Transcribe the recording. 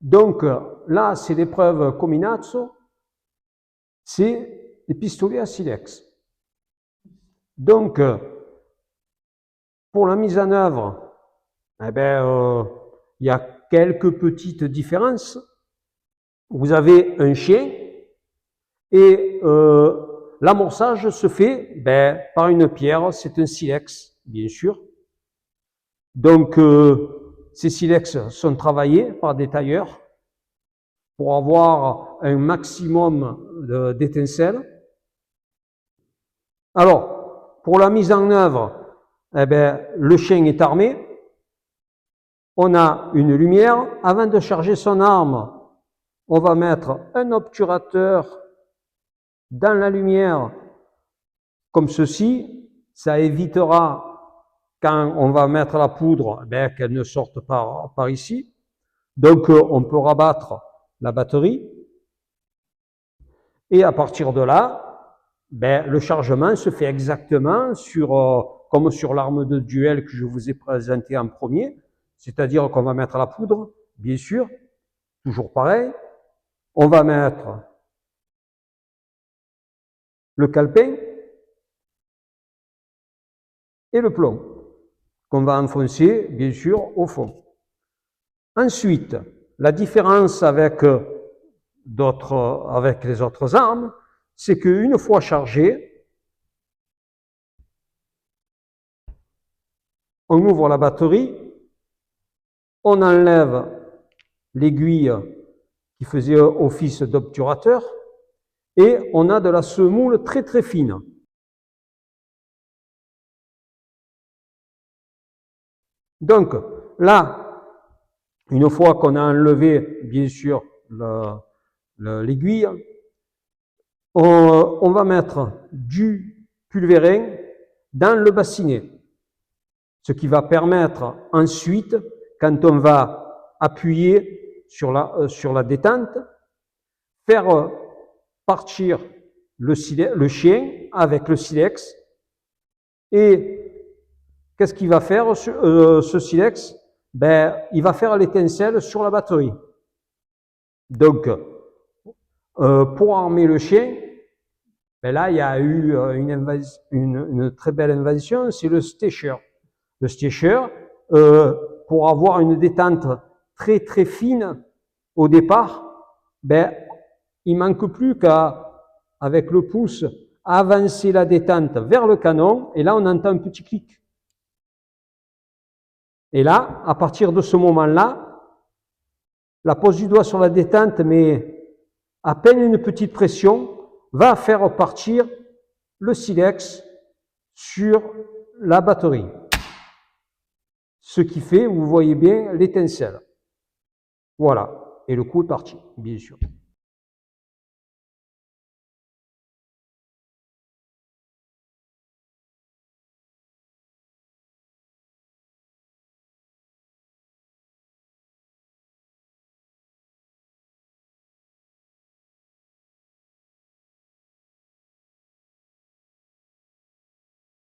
Donc là, c'est l'épreuve Cominazzo, c'est les pistolets à silex. Donc, pour la mise en œuvre, eh ben, il y a quelques petites différences. Vous avez un chien et l'amorçage se fait par une pierre, c'est un silex, bien sûr. Donc, ces silex sont travaillés par des tailleurs pour avoir un maximum d'étincelles. Alors, pour la mise en œuvre, eh ben, le chien est armé, on a une lumière. Avant de charger son arme, on va mettre un obturateur dans la lumière, comme ceci. Ça évitera, quand on va mettre la poudre, qu'elle ne sorte pas par ici. Donc, on peut rabattre la batterie. Et à partir de là, le chargement se fait exactement comme sur l'arme de duel que je vous ai présenté en premier. C'est-à-dire qu'on va mettre la poudre, bien sûr, toujours pareil. On va mettre le calepin et le plomb, qu'on va enfoncer, bien sûr, au fond. Ensuite, la différence avec les autres armes, c'est qu'une fois chargé, on ouvre la batterie, on enlève l'aiguille qui faisait office d'obturateur et on a de la semoule très très fine. Donc là, une fois qu'on a enlevé bien sûr l'aiguille, on va mettre du pulvérin dans le bassinet, ce qui va permettre ensuite, quand on va appuyer sur la détente, faire partir le chien avec le silex. Et qu'est-ce qu'il va faire ce silex? Il va faire l'étincelle sur la batterie. Donc, pour armer le chien, là, il y a eu une très belle invention, c'est le Stecher. Le Stecher, pour avoir une détente très très fine au départ, il manque plus qu'à, avec le pouce, avancer la détente vers le canon, et là on entend un petit clic. Et là, à partir de ce moment-là, la pose du doigt sur la détente, mais à peine une petite pression, va faire partir le silex sur la batterie. Ce qui fait, vous voyez bien, l'étincelle. Voilà. Et le coup est parti, bien sûr.